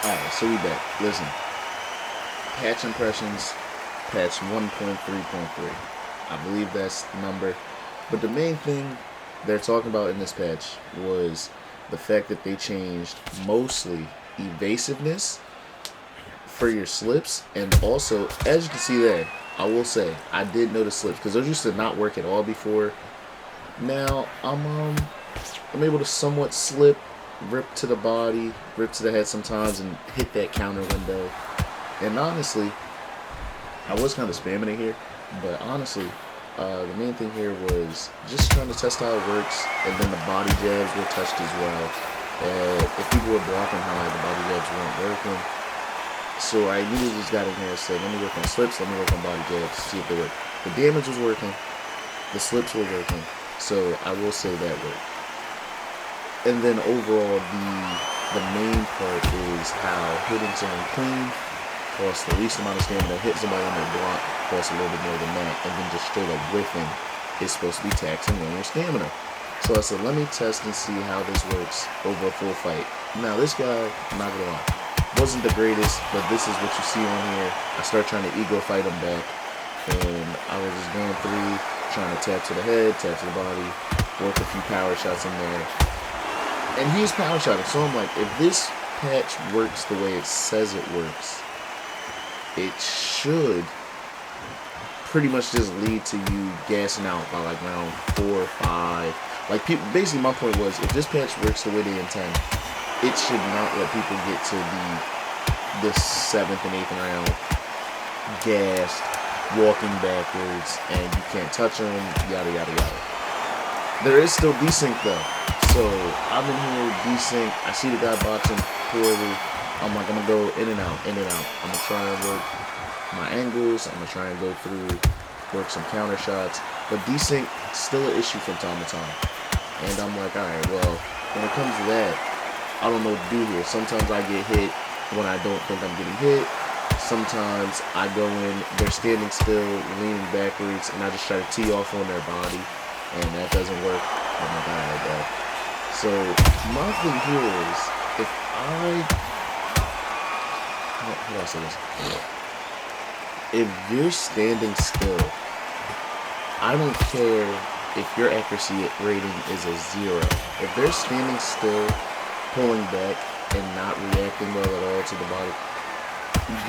Alright, so we back. Listen, patch impressions, patch 1.3.3. I believe that's the number. But the main thing they're talking about in this patch was the fact that they changed mostly evasiveness for your slips, and also, as you can see there, I will say, I did notice slips, because those used to not work at all before. Now, I'm able to somewhat slip, rip to the body, rip to the head sometimes, and hit that counter window. And honestly, I was kind of spamming it here, but honestly, the main thing here was just trying to test how it works, and then the body jabs were touched as well. If people were blocking high, the body jabs weren't working. So I immediately just got in here and said, let me work on slips, let me work on body jabs, see if they work. The damage was working, the slips were working, so I will say that worked. And then overall, the main part is how hitting someone clean costs the least amount of stamina. Hit somebody on their block costs a little bit more than that, and then just straight up whiffing is supposed to be taxing on your stamina. So I said, let me test and see how this works over a full fight. Now this guy, I'm not gonna lie, wasn't the greatest, but this is what you see on here. I started trying to ego fight him back, and I was just going through, trying to tap to the head, tap to the body, work a few power shots in there. And he's power shotting, so I'm like, if this patch works the way it says it works, it should pretty much just lead to you gassing out by like round 4 or 5. Like, people, basically my point was, if this patch works the way they intend, it should not let people get to the 7th and 8th round gassed, walking backwards, and you can't touch them, yada yada yada. There is still desync though. So I've been here desync. I see the guy boxing poorly. I'm like, I'm gonna go in and out, in and out. I'm gonna try and work my angles. I'm gonna try and go through, work some counter shots. But desync still an issue from time to time. And I'm like, alright, well, when it comes to that, I don't know what to do here. Sometimes I get hit when I don't think I'm getting hit. Sometimes I go in, they're standing still, leaning backwards, and I just try to tee off on their body, and that doesn't work. I'm like, alright, bro. So my thing here is, if how do I say this? If you're standing still, I don't care if your accuracy rating is a 0. If they're standing still, pulling back, and not reacting well at all to the body,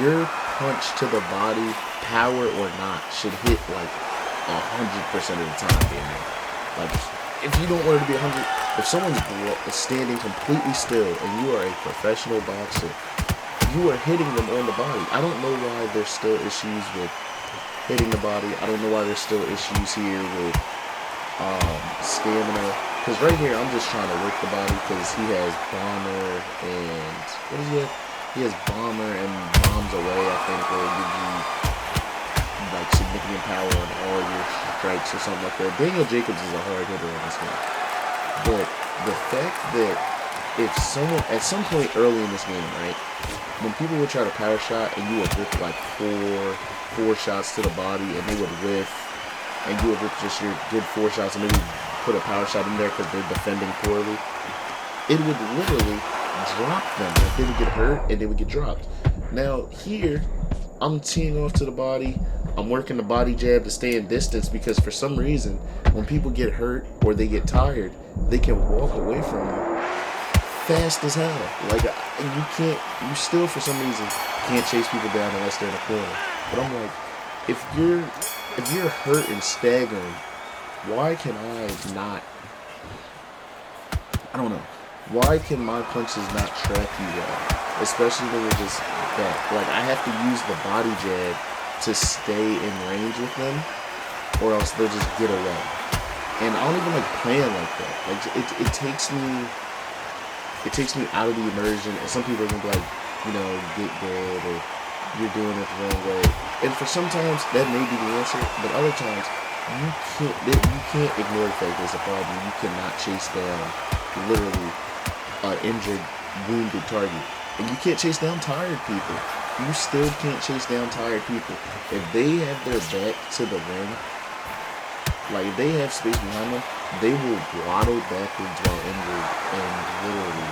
your punch to the body, power or not, should hit like 100% of the time, damn. Like, if you don't want it to be 100, if someone's standing completely still and you are a professional boxer, you are hitting them on the body. I don't know why there's still issues with hitting the body. I don't know why there's still issues here with stamina. Because right here, I'm just trying to work the body because he has bomber and, what does he have? He has bomber and bombs away, I think, where it gives you like significant power on all your strikes or something like that. Daniel Jacobs is a hard hitter in this game. But the fact that if someone, at some point early in this game, right, when people would try to power shot and you would rip like four shots to the body and they would whiff, and you would rip just your good 4 shots and maybe put a power shot in there because they're defending poorly, it would literally drop them. Like, they would get hurt and they would get dropped. Now here, I'm teeing off to the body. I'm working the body jab to stay in distance because for some reason, when people get hurt or they get tired, they can walk away from you fast as hell. Like, you still for some reason can't chase people down unless they're in a corner. But I'm like, if you're hurt and staggering, why can I don't know. Why can my punches not track you well? Especially when you're just back. Like, I have to use the body jab to stay in range with them, or else they'll just get away. And I don't even like playing like that. Like, it takes me out of the immersion. And some people are gonna be like, get good, or you're doing it the wrong way. And for sometimes that may be the answer, but other times you can't ignore the fact there's a problem. You cannot chase down literally an injured, wounded target. And you can't chase down tired people. You still can't chase down tired people. If they have their back to the ring, like if they have space behind them, they will waddle backwards while injured and literally,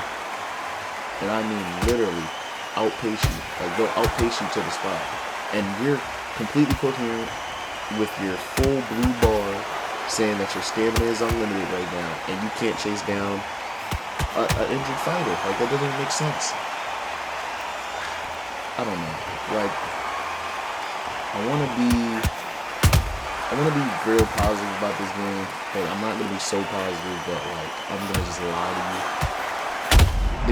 and I mean literally, outpace you. Like, they'll outpace you to the spot. And you're completely coherent with your full blue bar saying that your stamina is unlimited right now and you can't chase down an injured fighter. Like, that doesn't make sense. I don't know. Like, I want to be real positive about this game, but I'm not going to be so positive that, like, I'm going to just lie to you.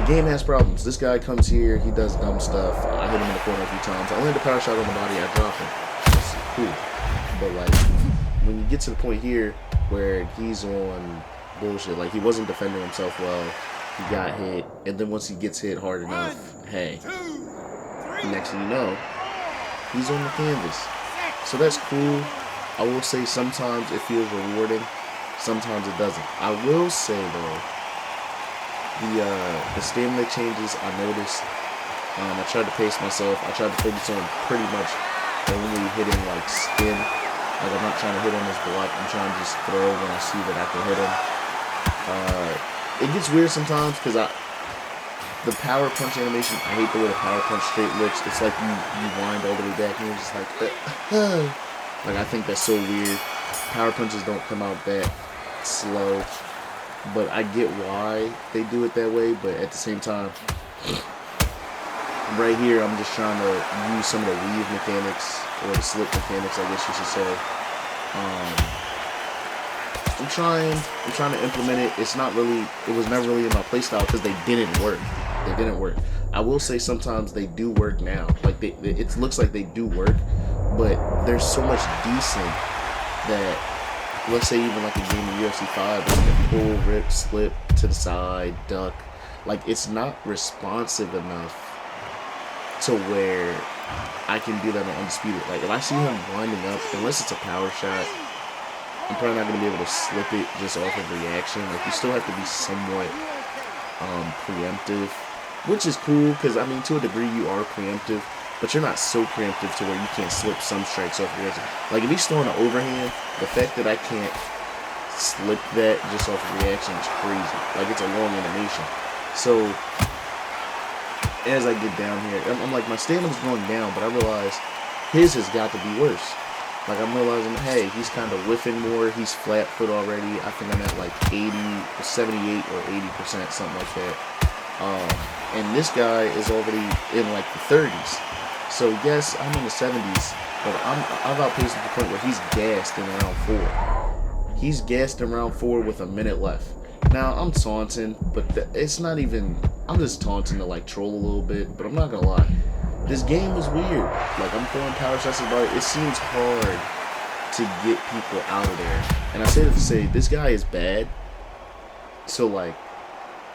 The game has problems. This guy comes here, he does dumb stuff. I hit him in the corner a few times. I landed a power shot on the body, I drop him. That's cool. But, like, when you get to the point here where he's on bullshit, like, he wasn't defending himself well, he got hit, and then once he gets hit hard enough, hey, next thing you know, he's on the canvas. So that's cool. I will say sometimes it feels rewarding, sometimes it doesn't. I will say, though, the stamina changes I noticed. I tried to pace myself. I tried to focus on pretty much only hitting like skin. Like, I'm not trying to hit on his block. I'm trying to just throw when I see that I can hit him. It gets weird sometimes because the power punch animation, I hate the way the power punch straight looks. It's like you wind all the way back and you're just like, like, I think that's so weird. Power punches don't come out that slow. But I get why they do it that way, but at the same time, right here, I'm just trying to use some of the weave mechanics, or the slip mechanics, I guess you should say. I'm trying to implement it. It was never really in my playstyle because they didn't work. I will say sometimes they do work now. Like, it looks like they do work, but there's so much decent that, let's say even like a game of UFC 5, where you can pull, rip, slip to the side, duck. Like, it's not responsive enough to where I can do that on Undisputed. Like, if I see him winding up, unless it's a power shot, I'm probably not going to be able to slip it just off of reaction. Like, you still have to be somewhat preemptive, which is cool, because, I mean, to a degree you are preemptive, but you're not so preemptive to where you can't slip some strikes off reaction. Like, if he's throwing an overhand, the fact that I can't slip that just off of reaction is crazy. Like, it's a long animation. So, as I get down here, I'm like, my stamina's going down, but I realize his has got to be worse. Like, I'm realizing, hey, he's kind of whiffing more. He's flat foot already. I think I'm at like 78 or 80%, something like that. And this guy is already in like the 30s. So yes, I'm in the 70s, but I've outpaced to the point where he's gassed in round 4. He's gassed in round 4 with a minute left. Now, I'm taunting, but it's not even, I'm just taunting to like troll a little bit, but I'm not gonna lie. This game is weird. Like, I'm throwing power shots at it. It seems hard to get people out of there. And I say that to say, this guy is bad. So, like,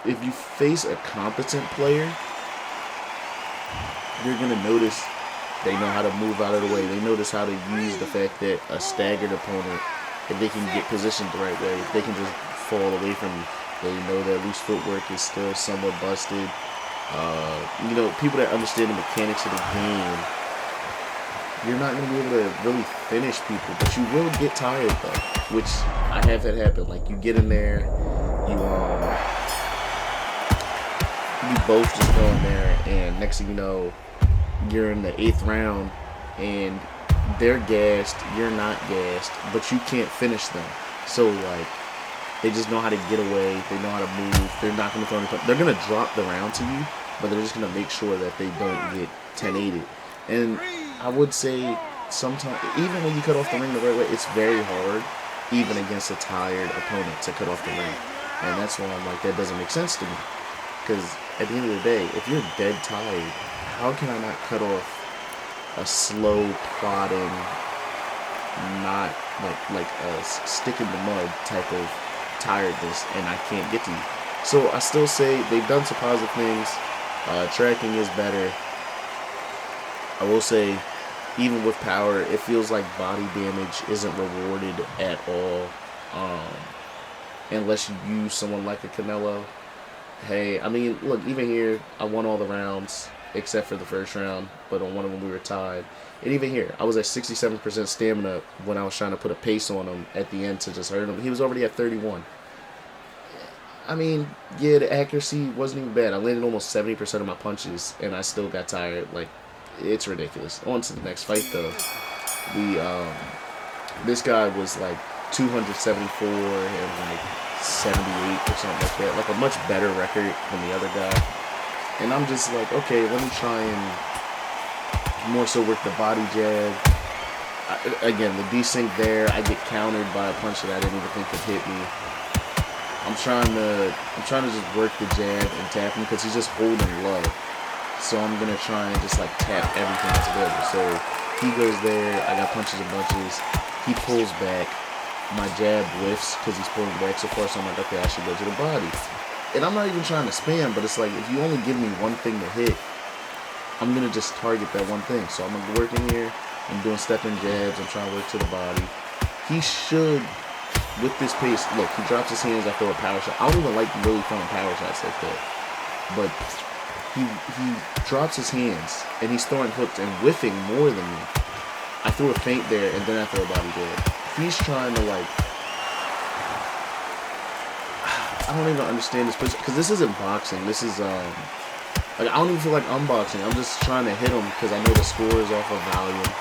if you face a competent player, you're going to notice they know how to move out of the way. They notice how to use the fact that a staggered opponent, if they can get positioned the right way, if they can just fall away from you, they know that loose footwork is still somewhat busted. You know, people that understand the mechanics of the game, you're not going to be able to really finish people, but you will get tired, though, which I have had happen. Like, you get in there, you both just go in there, and next thing you know, you're in the 8th round, and they're gassed, you're not gassed, but you can't finish them. So, like, they just know how to get away, they know how to move, they're not going to throw any punch. They're going to drop the round to you, but they're just going to make sure that they don't get 10-8'd. And I would say sometimes, even when you cut off the ring the right way, it's very hard, even against a tired opponent, to cut off the ring. And that's why I'm like, that doesn't make sense to me. Because at the end of the day, if you're dead tired, how can I not cut off a slow, plodding, not like a stick in the mud type of tiredness, and I can't get to you? So I still say they've done some positive things. Tracking is better. I will say, even with power, it feels like body damage isn't rewarded at all, unless you use someone like a Canelo. Hey, I mean, look, even here, I won all the rounds except for the first round, but on one of them we were tied. And even here, I was at 67% stamina when I was trying to put a pace on him at the end to just hurt him. He was already at 31. I mean, yeah, the accuracy wasn't even bad. I landed almost 70% of my punches, and I still got tired. Like, it's ridiculous. On to the next fight, though. We, this guy was like 274 and like 78 or something like that. Like a much better record than the other guy. And I'm just like, okay, let me try and more so work the body jab. Again, the desync there, I get countered by a punch that I didn't even think could hit me. I'm trying to just work the jab and tap him because he's just holding low. So I'm gonna try and just like tap everything that's available. So he goes there, I got punches and bunches. He pulls back, my jab whiffs because he's pulling back so far. So I'm like, okay, I should go to the body. And I'm not even trying to spam, but it's like if you only give me one thing to hit, I'm gonna just target that one thing. So I'm gonna work in here. I'm doing stepping jabs. I'm trying to work to the body. He should. With this pace, look, he drops his hands, I throw a power shot. I don't even like really throwing power shots like that. But he drops his hands, and he's throwing hooks and whiffing more than me. I threw a feint there, and then I throw a body jab. He's trying to, like... I don't even understand this position, because this isn't boxing. This is, like, I don't even feel like unboxing. I'm just trying to hit him, because I know the score is off of volume,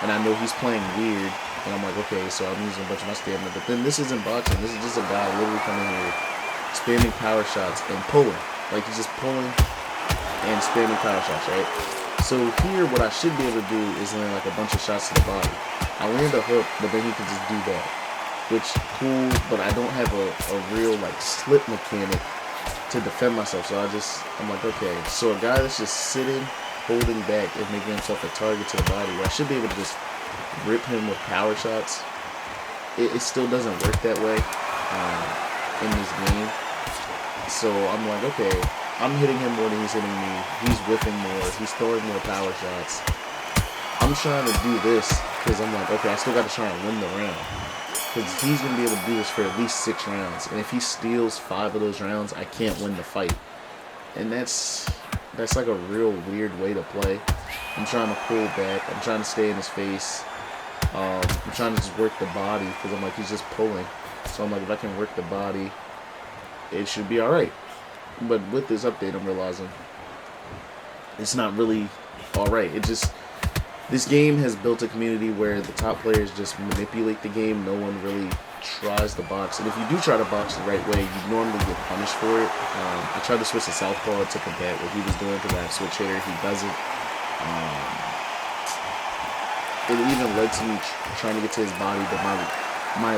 and I know he's playing weird. And I'm like, okay, so I'm using a bunch of my stamina. But then this isn't boxing. This is just a guy literally coming here, spamming power shots and pulling. Like, he's just pulling and spamming power shots, right? So here, what I should be able to do is land, like, a bunch of shots to the body. I land a hook, but then he can just do that. Which, cool, but I don't have a real, like, slip mechanic to defend myself. So I'm like, okay. So a guy that's just sitting, holding back, and making himself a target to the body, where I should be able to just rip him with power shots. It still doesn't work that way in this game. So I'm like, okay, I'm hitting him more than he's hitting me. He's whiffing more. He's throwing more power shots. I'm trying to do this because I'm like, okay, I still got to try and win the round. Because he's going to be able to do this for at least 6 rounds. And if he steals 5 of those rounds, I can't win the fight. And that's like a real weird way to play. I'm trying to pull back. I'm trying to stay in his face. I'm trying to just work the body because I'm like, he's just pulling. So I'm like, if I can work the body, it should be alright. But with this update, I'm realizing it's not really alright. This game has built a community where the top players just manipulate the game. No one really tries to box. And if you do try to box the right way, you normally get punished for it. I tried to switch to southpaw to combat what he was doing because I have switch hitter. He doesn't. It even led to me trying to get to his body, but my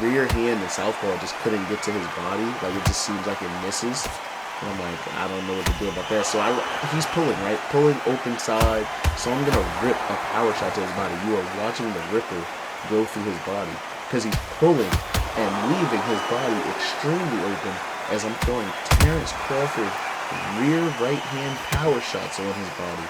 rear hand in southpaw just couldn't get to his body. Like, it just seems like it misses. And I'm like, I don't know what to do about that. So he's pulling, right? Pulling open side. So I'm going to rip a power shot to his body. You are watching the ripper go through his body because he's pulling and leaving his body extremely open as I'm throwing Terrence Crawford rear right hand power shots on his body.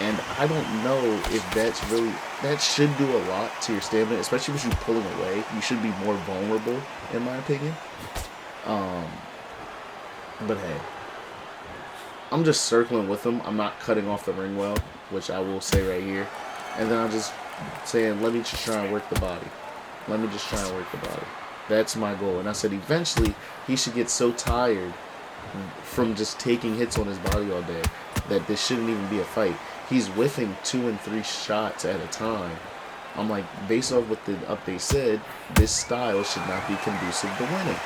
And I don't know if that should do a lot to your stamina, especially with you pulling away. You should be more vulnerable, in my opinion. But hey, I'm just circling with him. I'm not cutting off the ring well, which I will say right here. And then I'm just saying, let me just try and work the body. Let me just try and work the body. That's my goal. And I said eventually he should get so tired from just taking hits on his body all day that this shouldn't even be a fight. He's whiffing 2 and 3 shots at a time. I'm like, based off what the update said, this style should not be conducive to winning.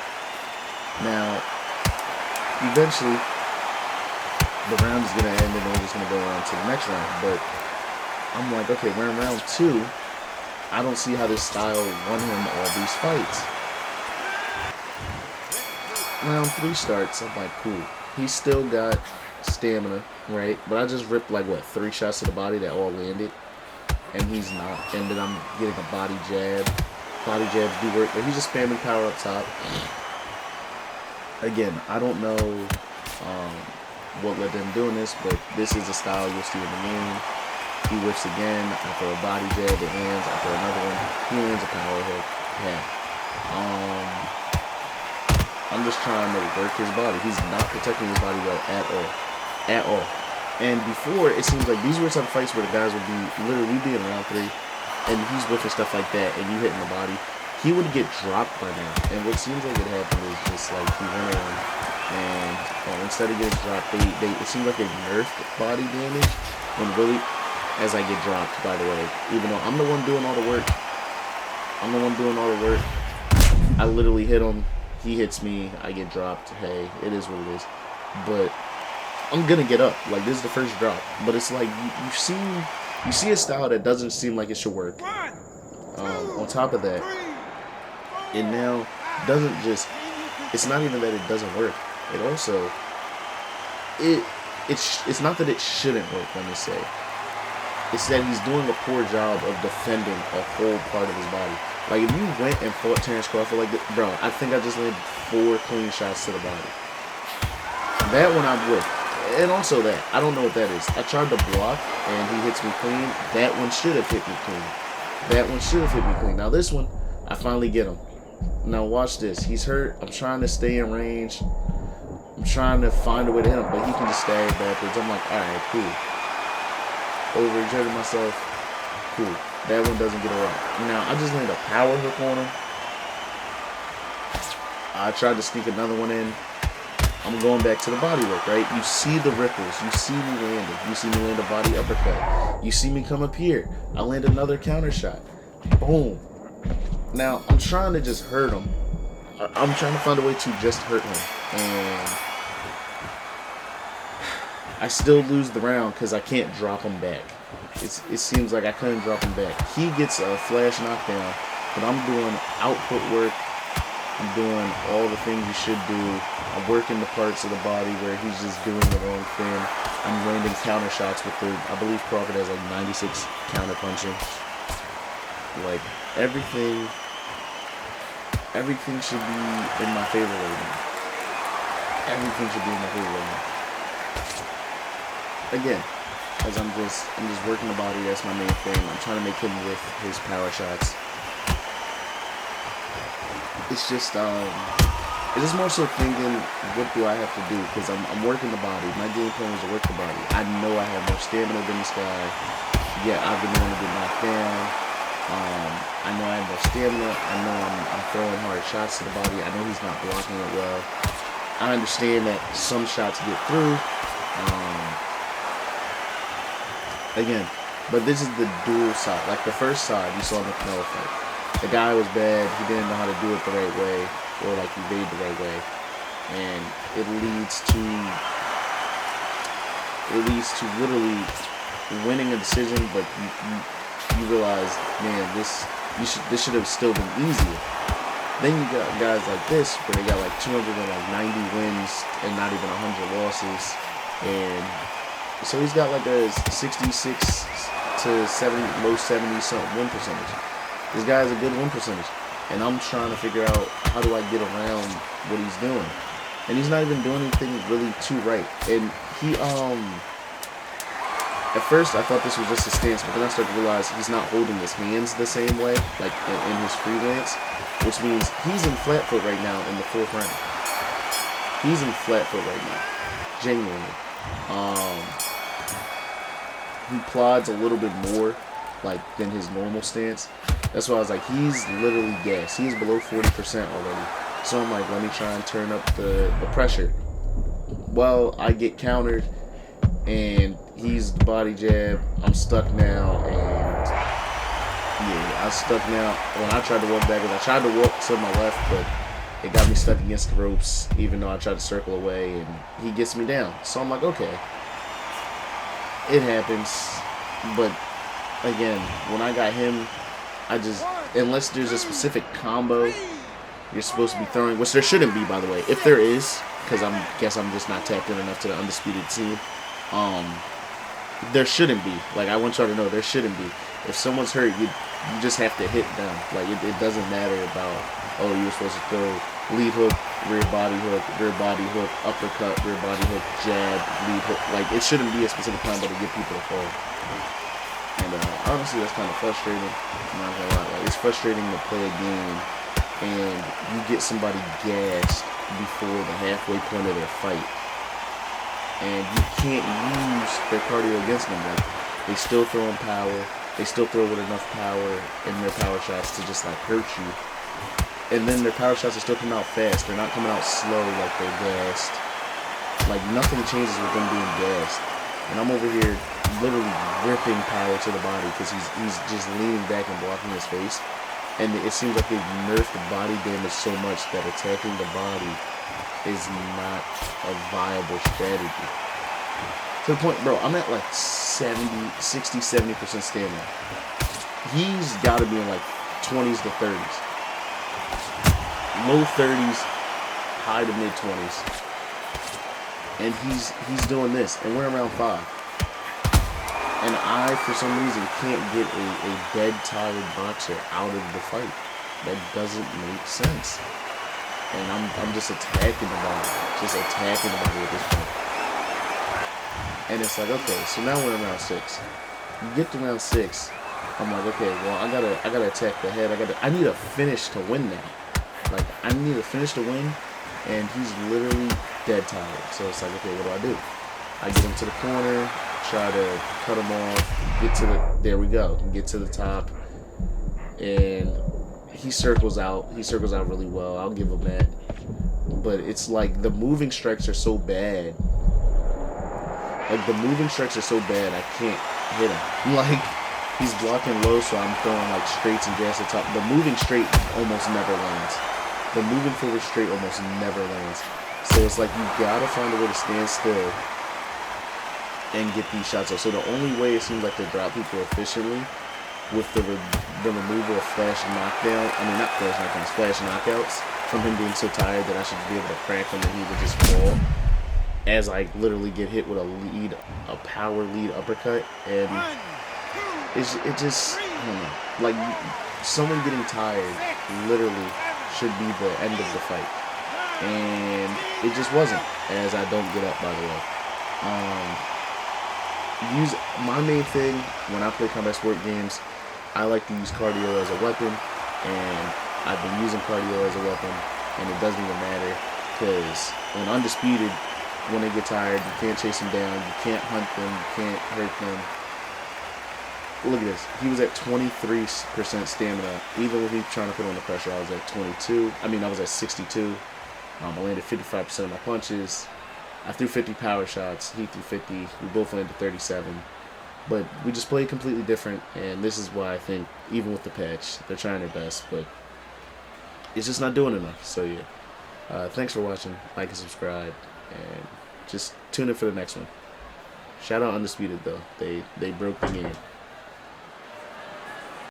Now, eventually, the round is going to end and we're just going to go on to the next round. But I'm like, okay, we're in round 2. I don't see how this style won him all these fights. Round 3 starts. I'm like, cool. He's still got stamina, right? But I just ripped like, what, 3 shots to the body that all landed. And he's not. And then I'm getting a body jab. Body jabs do work, but he's just spamming power up top. Again, I don't know what led them doing this, but this is a style you'll see in the game. He whiffs again. I throw a body jab, it lands. I throw another one. He lands a power hook. Yeah. I'm just trying to work his body. He's not protecting his body well at all. At all. And before, it seems like these were some fights where the guys would be literally be in round 3, and he's whiffing stuff like that, and you hitting the body. he would get dropped by now. And what seems like it happened is just like he went in and instead of getting dropped, it seemed like they nerfed body damage when really, as I get dropped, by the way, even though I'm the one doing all the work, I literally hit him, he hits me, I get dropped. Hey, it is what it is. But I'm gonna get up. Like, this is the first drop. But it's like, you see a style that doesn't seem like it should work. On top of that, it now doesn't just, it's not even that it doesn't work. It also, it's not that it shouldn't work, let me say. It's that he's doing a poor job of defending a whole part of his body. Like, if you went and fought Terrence Crawford like this, bro, I think I just landed 4 clean shots to the body. That one I'm with. And also that. I don't know what that is. I tried to block, and he hits me clean. That one should have hit me clean. Now this one, I finally get him. Now watch this. He's hurt. I'm trying to stay in range. I'm trying to find a way to hit him, but he can just stab backwards. I'm like, alright, cool. Overexerted myself. Cool. That one doesn't get around. Now, I just landed a power hook on him. I tried to sneak another one in. I'm going back to the body work, right? You see the ripples. You see me landing. You see me land a body uppercut. You see me come up here. I land another counter shot. Boom. Now, I'm trying to just hurt him. I'm trying to find a way to just hurt him. And I still lose the round because I can't drop him back. It seems like I couldn't drop him back. He gets a flash knockdown, but I'm doing output work. I'm doing all the things you should do. I'm working the parts of the body where he's just doing the wrong thing. I'm landing counter shots with the, I believe Crawford has like 96 counter punching. Like, everything should be in my favor right now. Everything should be in my favor right now. Again, as I'm just working the body, that's my main thing. I'm trying to make him with his power shots. It's just more so thinking, what do I have to do? Because I'm working the body. My game plan is to work the body. I know I have more stamina than this guy. Yeah, I've been able to get knocked down. I know I have more stamina. I know I'm throwing hard shots to the body. I know he's not blocking it well. I understand that some shots get through. Again, but this is the dual side. Like the first side you saw in the Canelo fight. The guy was bad. He didn't know how to do it the right way, or like evade the right way, and it leads to literally winning a decision. But you realize, man, this should have still been easier. Then you got guys like this where they got like 290 wins and not even 100 losses, and so he's got like a 66 to 70, low 70 something win percentage. This guy has a good win percentage, and I'm trying to figure out how do I get around what he's doing, and he's not even doing anything really too right. And he at first I thought this was just his stance, but then I started to realize he's not holding his hands the same way, like in his freelance, which means he's in flat foot right now in the 4th round. He's in flat foot right now, genuinely. He plods a little bit more like than his normal stance. That's why I was like, he's literally gassed. He's below 40% already. So I'm like, let me try and turn up the pressure. Well, I get countered, and he's the body jab. I'm stuck now, and yeah, I'm stuck now. When I tried to walk backwards, I tried to walk to my left, but it got me stuck against the ropes, even though I tried to circle away, and he gets me down. So I'm like, okay, it happens. But again, when I got him, unless there's a specific combo you're supposed to be throwing, which there shouldn't be, by the way. If there is, because I guess I'm just not tapped in enough to the Undisputed team, there shouldn't be. Like, I want y'all to know, there shouldn't be. If someone's hurt, you just have to hit them. Like, it doesn't matter about, oh, you're supposed to throw lead hook, rear body hook, uppercut, rear body hook, jab, lead hook. Like, it shouldn't be a specific combo to get people to fall. And honestly, that's kind of frustrating. I'm not gonna lie. Like, it's frustrating to play a game and you get somebody gassed before the halfway point of their fight, and you can't use their cardio against them. Like, they still throw in power. They still throw with enough power in their power shots to just like hurt you. and then their power shots are still coming out fast. They're not coming out slow like they're gassed. Like, nothing changes with them being gassed. And I'm over here literally ripping power to the body because he's just leaning back and blocking his face. And it seems like they've nerfed the body damage so much that attacking the body is not a viable strategy. To the point, bro, I'm at like 60-70% stamina. He's got to be in like 20s to 30s. Low 30s, high to mid 20s. And he's doing this, and we're around 5. And I, for some reason, can't get a dead tired boxer out of the fight. That doesn't make sense. And I'm just attacking the body. At this point. And it's like, okay, so now we're in round 6. You get to round 6, I'm like, okay, well, I gotta attack the head. I need a finish to win now. Like, I need a finish to win, and he's literally dead tired. So it's like, okay, what do? I get him to the corner, try to cut him off, there we go, get to the top, and he circles out really well. I'll give him that. But it's like the moving strikes are so bad. I can't hit him. Like, he's blocking low, so I'm throwing like straights and jabs at the top. The moving straight almost never lands. The moving forward straight almost never lands. So it's like you gotta find a way to stand still and get these shots off. So the only way it seems like to drop people efficiently with the removal of flash knockouts from him being so tired that I should be able to crack him and he would just fall as I literally get hit with a power lead uppercut. And it just, I don't know, like, someone getting tired literally should be the end of the fight. And it just wasn't, as I don't get up, by the way. My main thing when I play combat sport games, I like to use cardio as a weapon, and I've been using cardio as a weapon, and it doesn't even matter, because when Undisputed, when they get tired, you can't chase them down, you can't hunt them, you can't hurt them. Look at this. He was at 23% stamina. Even when he was trying to put on the pressure, I was at 22. I was at 62. I landed 55% of my punches. I threw 50 power shots. He threw 50. We both landed 37. But we just played completely different, and this is why I think, even with the patch, they're trying their best, but it's just not doing enough. So yeah, thanks for watching. Like and subscribe, and just tune in for the next one. Shout out Undisputed, though. They broke the game.